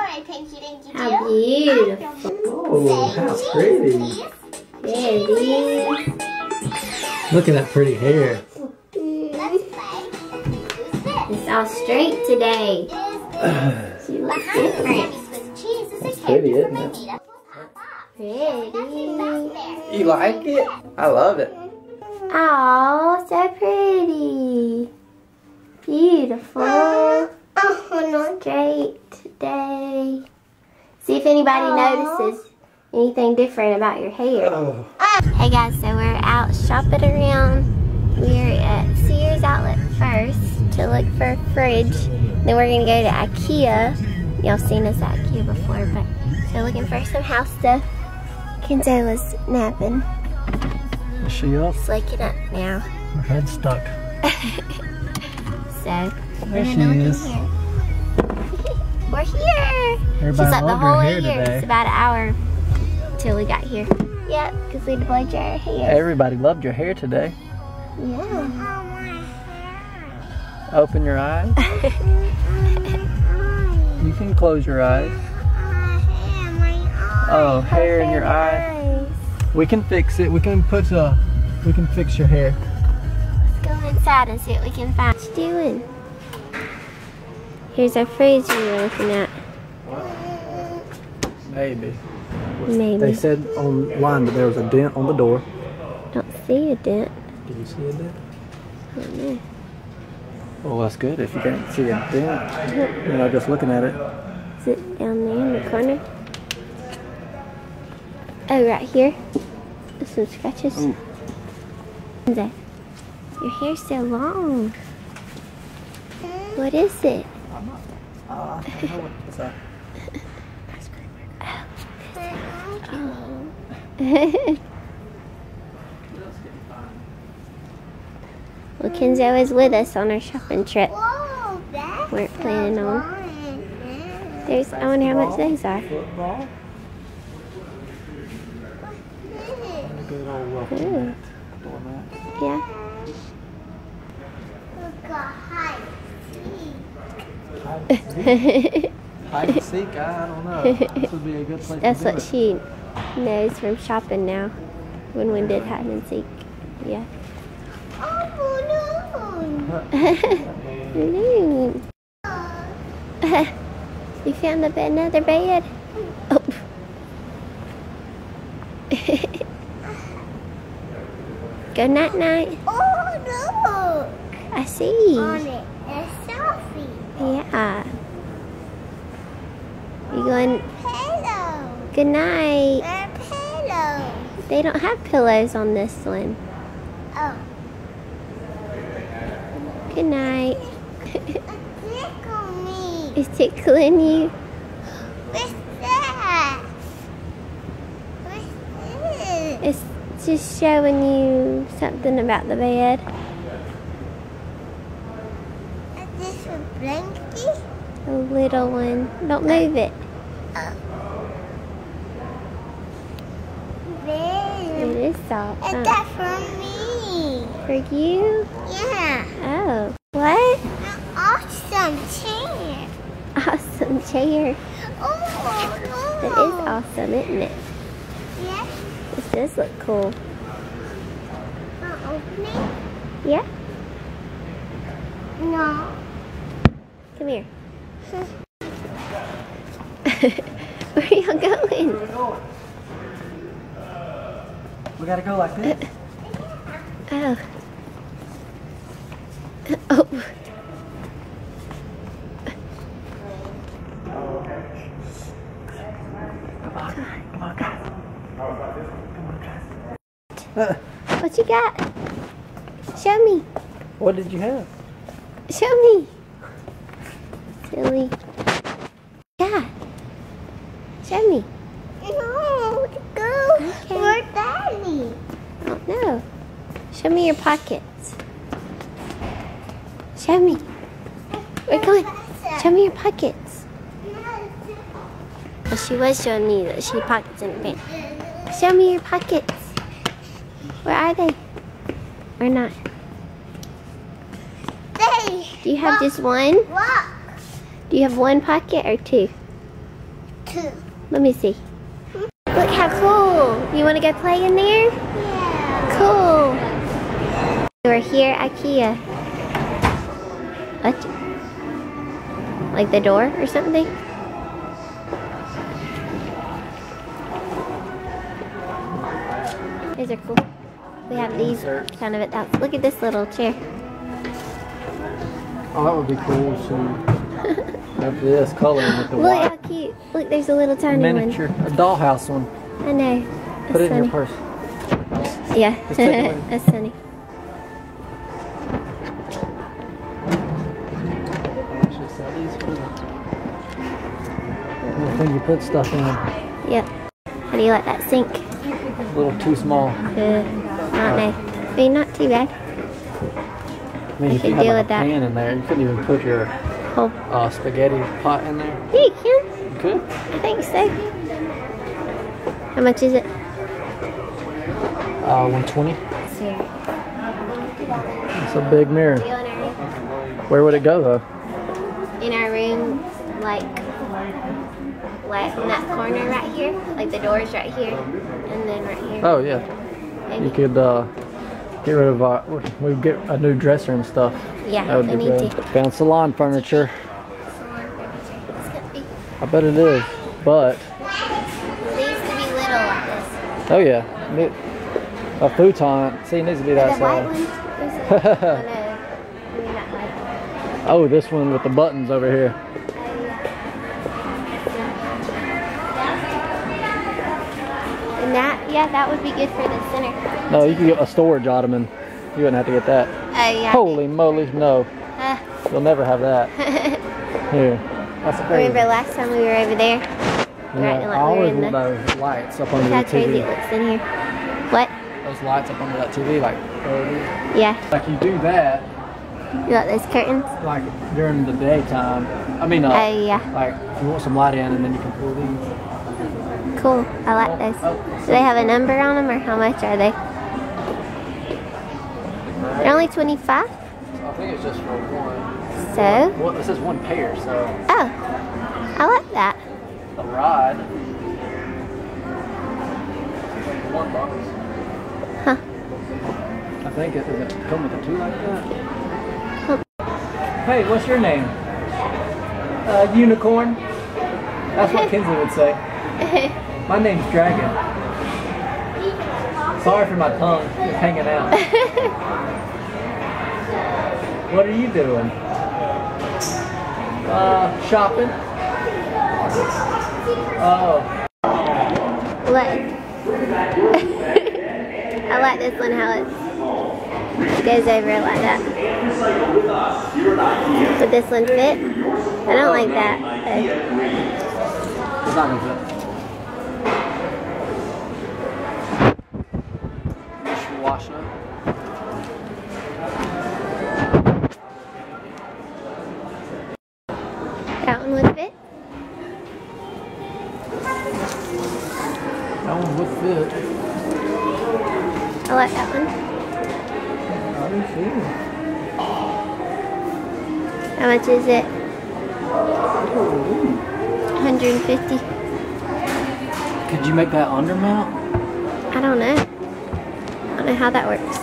I think you didn't get How beautiful. Oh, how pretty. Pretty. Look at that pretty hair. It's all straight today. She looks different. That's pretty, isn't it? Pretty. You like it? I love it. Oh, so pretty. Beautiful. Straight today. See if anybody notices anything different about your hair. Oh. Hey guys, so we're out shopping around. We're at Sears Outlet first to look for a fridge. Then we're gonna go to Ikea. Y'all seen us at Ikea before, but so looking for some house stuff. Kenzo was napping. Is she up? It's waking up now. Her head's stuck. So There she is. We're here. Everybody She's like the loved her whole hair way here. today. It's about an hour till we got here. Yep, because we blowed your hair. Everybody loved your hair today. Yeah. Open your eyes. You can close your eyes. Oh, hair in your eye. We can fix it. We can fix your hair. Let's go inside and see what we can find. What you doing? Here's our fridge we were looking at. Maybe. Maybe. They said online that there was a dent on the door. Don't see a dent. Do you see a dent? I don't know. Well, that's good if you can't see a dent. You know, just looking at it. Is it down there in the corner? Oh, right here. There's some scratches. Ooh. Your hair's so long. What is it? I don't know what it's that. Well, Kenzo is with us on our shopping trip. Weren't planning on. There's, I wonder how much those are. Football? And a good old welcome Ooh. mat. Doormat. Yeah. Hide and seek? I don't know. This would be a good place That's to do what it. she knows from shopping now. When we did hide and seek. Yeah. Balloon. You found another bed? Oh. Go night night. Oh, look! I see. On it, a selfie. Yeah. You going? Pillow. Good night. A pillow. They don't have pillows on this one. Oh. Good night. Tickle me. It's tickling you. What's that? What's this? It's just showing you something about the bed. Is this a blanket? A little one. Don't move it. It is soft. Is Huh? that for me? For you? Yeah. Oh. What? An awesome chair. Awesome chair. Oh, look. That is awesome, isn't it? Yes. This does look cool. Open it? Yeah? No. Come here. Where are y'all going? We gotta go like this. Oh. Oh. Come on, guys. What you got? Show me. What did you have? Show me. Silly. Yeah. Show me. No, go. Okay. Where's Daddy? I don't know. Show me your pockets. Show me. We're going. Show me your pockets. Well, she was showing me that she had pockets in her pants. Show me your pockets. Where are they? Or not? Daddy. Do you have just one? Look. Do you have one pocket or two? Daddy. One Let me see. Look how cool. You want to go play in there? Yeah. Cool. We're here at Ikea. What? Like the door or something? These are cool. We have these kind of at the house. Look at this little chair. Oh, that would be cool. So have this color with the Look white. how cute. Look, there's a little tiny Miniature, a dollhouse one. one. I know. Put it in your funny. purse. Yeah, Just take it with you. that's funny. Actually, sell these for the thing you put stuff in. Yep. How do you like that sink? A little too small. Not nice. I mean, not too bad. I mean, I if could you had deal like with a that. pan in there, you couldn't even put your Oh, spaghetti pot in there. yeah, you can. You could? I think so. How much is it? 120. Here. It's a big mirror. Where would it go though? In our room, like in that corner right here, like the door's right here, and then right here. Oh yeah. Maybe. You could get rid of we get a new dresser and stuff. Yeah, That would we be need good. to. Found salon furniture. It's gonna be. I bet it is. But It needs to be little like this. oh yeah, a futon. See, it needs to be that The white size. one? Oh no, maybe not white. Oh, this one with the buttons over here. And that, yeah, that would be good for the center. No, you can get a storage ottoman. You wouldn't have to get that. Yeah. Holy moly, no. You'll never have that. Here. That's crazy. Remember last time we were over there? Yeah, I always want those lights up under Look how the crazy TV. it looks in here. What? Those lights up under that TV, like, Yeah. like you do that, You got those curtains? like during the daytime. I mean, yeah. like if you want some light in, and then you can pull these. Cool. I like those. Do they have a number on them, or how much are they? They're only 25. I think it's just for one. So? Well, this is one pair, so Oh, I like that. a rod. $1. Huh. I think it does it come with a two like that. Hey, what's your name? Unicorn. That's what Kinsley would say. My name's Dragon. Sorry for my tongue. It's hanging out. What are you doing? Shopping. Oh. What? I like this one, how it goes over like that. Would this one fit? I don't like that. It's not gonna fit. Wash it up. That one would fit? That one would fit. I like that one. How do you feel? How much is it? 150. Could you make that undermount? I don't know. I don't know how that works.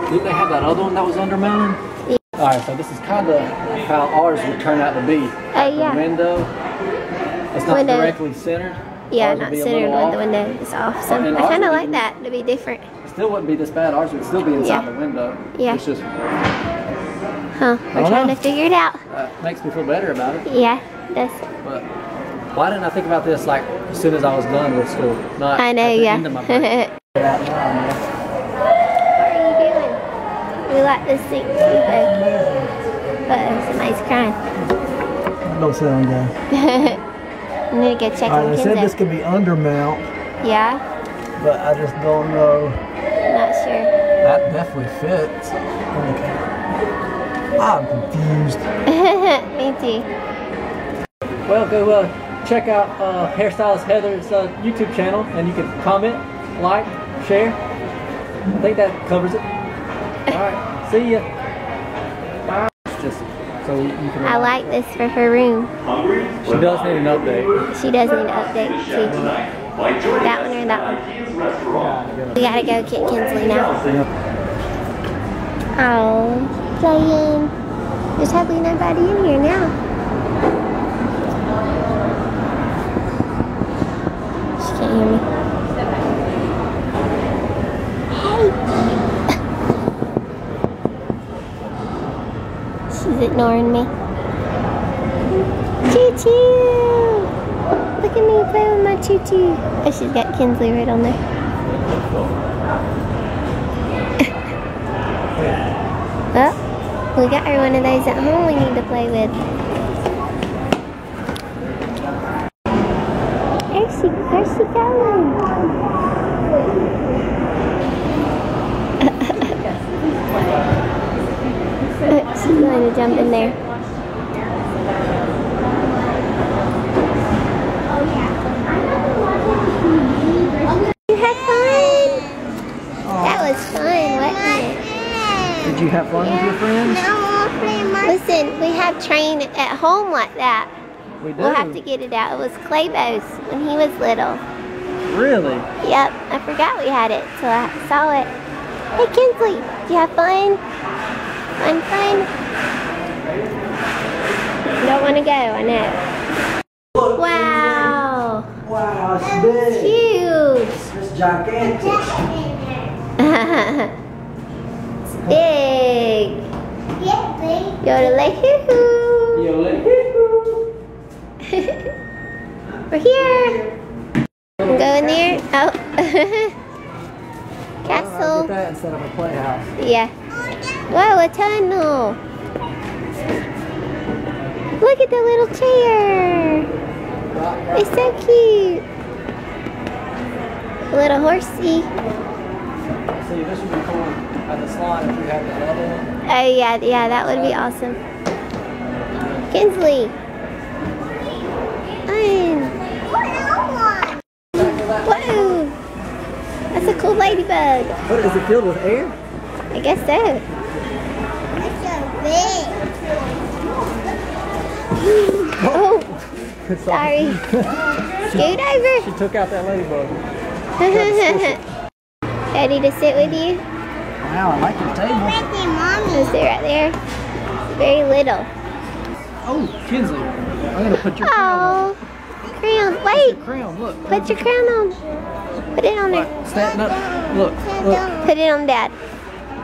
Didn't they have that other one that was undermounted? Yeah. Alright, so this is kind of how ours would turn out to be. Yeah. The window, it's not Window. directly centered. Yeah, Ours would not be a centered little when the off. window is off. So And I ours kind of would like be- that to be different. Still wouldn't be this bad. Ours would still be inside Yeah. the window. Yeah. It's just, Huh, we're don't trying know. to figure it out. makes me feel better about it. Yeah, that's. But why didn't I think about this like as soon as I was done with school? Not I know, at the yeah. end of my break. What are you doing? We like this thing too, though. Uh-oh, somebody's crying. Don't sit on guys. I'm gonna go check on They said this Kenzo. could be undermount, Yeah, but I just don't know. not sure. That definitely fits. Okay. I'm confused. Me too. Well, go check out Hairstylist Heather's YouTube channel, and you can comment, like, share. I think that covers it. All right, see ya. Bye. It's just So you can. I like this for her room. She does need an update. She does need an update too. That one or that one? We gotta go get Kinsley now. Oh, playing. There's hardly nobody in here now. She can't hear me. She's ignoring me. Choo-choo! Look at me play with my choo-choo. Oh, she's got Kinsley right on there. Oh, we got her one of those at home we need to play with. Where's she going? She's going to jump in there. You had fun? That was fun, wasn't it? Did you have fun with your friends? Listen, we have train at home like that. We do. We'll have to get it out. It was Claybo's when he was little. Really? Yep, I forgot we had it till I saw it. Hey Kinsley, did you have fun? Fun? You don't want to go, I know. Wow. Wow, it's big. Huge. It's gigantic. It's big. Yodelay-hoo-hoo. Yodelay-hoo-hoo. We're here. Go in there. Oh. Castle. Get that instead of a playhouse. Yeah. Whoa, a tunnel. Look at the little chair. It's so cute. A little horsey. See, this would be cool at the slide if we had that other one. Oh yeah, that would be awesome. Kinsley. Whoa. That's a cool ladybug. What, is it filled with air? I guess so. Oh, sorry. Scoot over. She took out that ladybug. Ready to sit with you? Wow, I like your table. I'll sit right there. It's very little. Oh, Kinsley, I'm going to put your crown Oh, crown. Wait. crown, look. Put your crown on. Put it on there. Stand up. Look. Put it on Dad.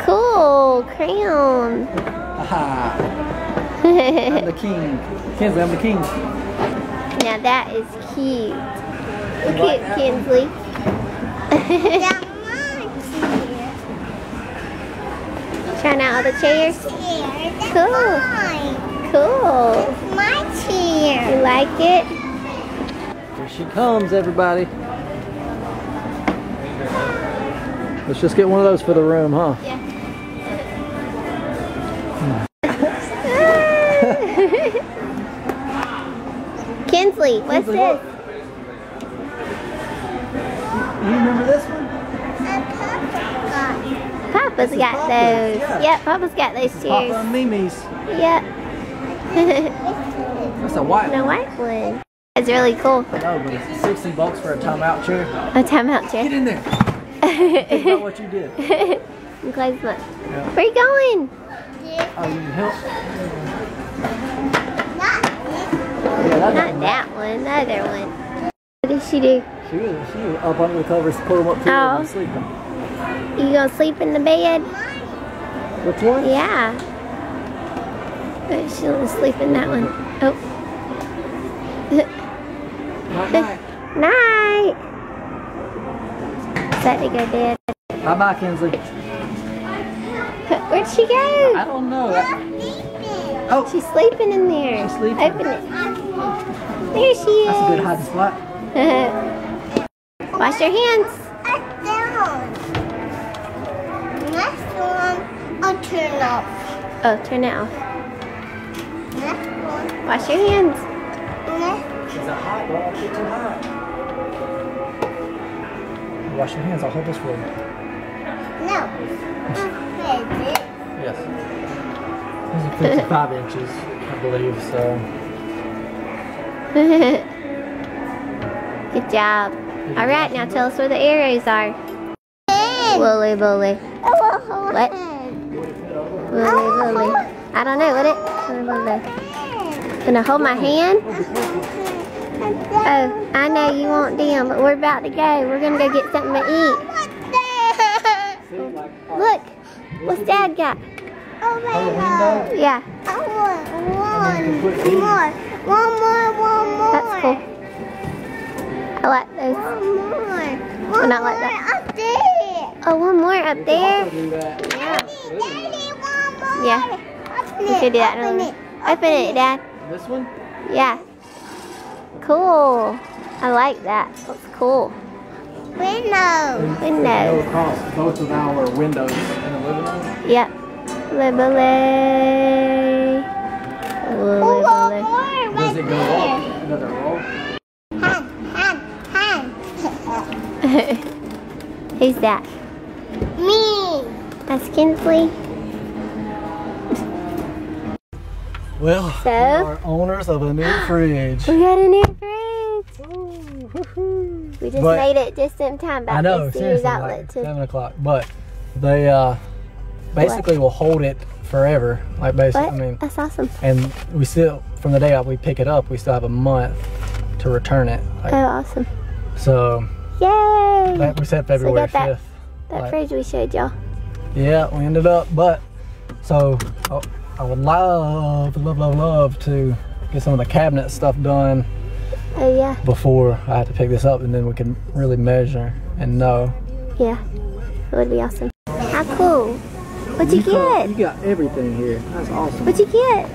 Cool. Crown. Aha. I'm the king. Kinsley, I'm the king. Now that is cute. Look at Kinsley. Trying out all the chairs? Cool. Cool. My chair. You like it? Here she comes, everybody. Let's just get one of those for the room, huh? Yeah. Kinsley, what's Kinsley, this? You remember this one? Papa's got those. yeah. Yep, Papa's got those Papa chairs. and Mimi's. Yep. That's a white The one. white one. It's really cool. No, but it's $60 for a timeout chair. A timeout chair. Get in there. Think about what you did. I'm close one. Yeah. Where you going? Oh, you can help? Yeah, Not doesn't that one, the other one. What did she do? She was up under the covers, pull them up to her Oh. and sleeping. You gonna sleep in the bed? Which one? Yeah. But she gonna sleep in that one. Oh. Night. Night. Set to go bed. Bye-bye, Kinsley. Where'd she go? I don't know. Oh, She's sleeping in there. She's sleeping. Open it. There she is. that's a good hiding spot. Wash your hands. Next one, I'll turn off. Oh, turn it off. Next one. Wash your hands. Next. Is it hot? Well, I'll get too hot. Wash your hands. I'll hold this for you. No. Yes. These are 55 inches, I believe, so. Good job. Alright, now tell us where the arrows are. Wooly bully. What? Wooly bully. I don't know, what it? Gonna hold my hand? Oh, I know you want them, but we're about to go. We're gonna go get something to eat. Look, what's Dad got? Oh my God. Yeah. I want one more. That's cool. I like those. One more. Well, not like that. Up there. Oh, one more up there? Yeah. Daddy, one more. Yeah. We should do that. Open it, Dad. This one? Yeah. Cool. I like that. That's cool. Window. Windows. Across both of our windows in the living room. Yep. Wibbly. Wibbly. Does it go off? Another roll? Hand. Who's that? Me. That's Kinsley. Well, So? we are owners of a new fridge. We got a new fridge. We just But- made it just in time I about know, the Sears seriously, outlet like to 7 o'clock. But they basically will hold it forever. Like basically, what? I mean, That's awesome. and we still, from the day we pick it up, we still have a month to return it. Like, Oh, awesome. so, Yay! like we said February got that- 5th. That like- fridge we showed y'all. Yeah, we ended up, but, so, I would love to get some of the cabinet stuff done Oh, yeah. before I have to pick this up, and then we can really measure and know. Yeah. It would be awesome. How cool. What'd you get? You got everything here. That's awesome. What'd you get?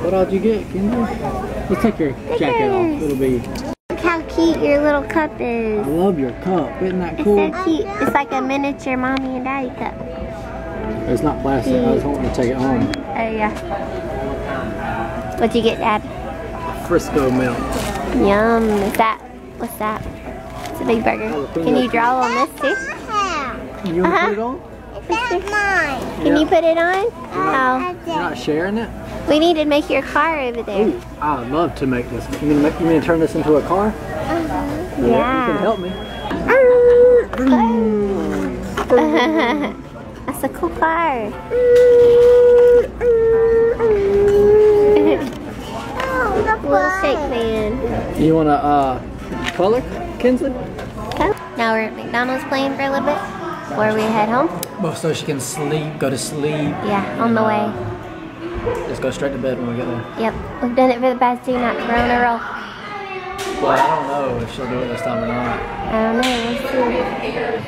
What all did you get, Kendra? Let's take your jacket off. It'll be. Look how cute your little cup I is. love your cup. Isn't that It's cool? so cute. It's like a miniature mommy and daddy cup. It's not plastic. I was wanting to take it home. Oh, yeah. What'd you get, Dad? Frisco milk. Yum. Is that, what's that? It's a big burger. Can you draw on this too? You want to put it on? That's mine. Can you put it on? Oh. You're not sharing it? We need to make your car over there. Ooh, I would love to make this. You mean to turn this into a car? You can help me. That's a cool car. Little shake man. You want to color, Kinsley? Now we're at McDonald's playing for a little bit before we head home. Well, so she can sleep, go to sleep. Yeah, on the way. Just go straight to bed when we get there. Yep, we've done it for the past 2 nights. We're on a roll. Well, I don't know if she'll do it this time or not. I don't know, we'll see.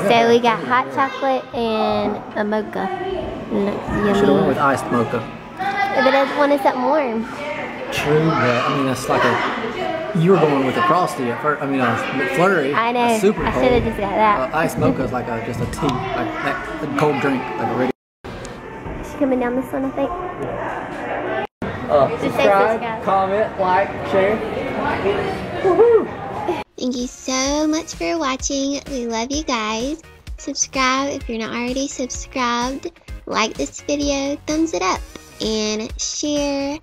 So we got hot chocolate and a mocha. Looks Should have went yummy. with iced mocha. But I wanted something warm. True, but I mean that's like a. You were going with the frosty at first. I mean, McFlurry. I know. That's super I cold. should have just got that. Iced mocha is like just a tea, like a cold drink, like a regular. She's coming down this one, I think. Subscribe, comment, like, share. Woohoo! Thank you so much for watching. We love you guys. Subscribe if you're not already subscribed. Like this video, thumbs it up, and share.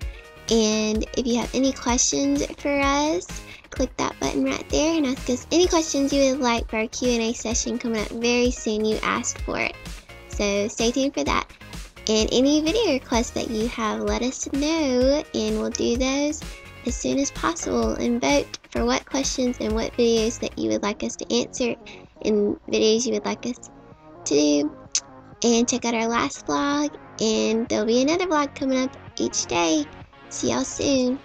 And if you have any questions for us, click that button right there and ask us any questions you would like for our Q&A session coming up very soon. You asked for it. So stay tuned for that. And any video requests that you have, let us know, and we'll do those as soon as possible. And vote for what questions and what videos that you would like us to answer and videos you would like us to do. And check out our last vlog, and there'll be another vlog coming up each day. See y'all soon.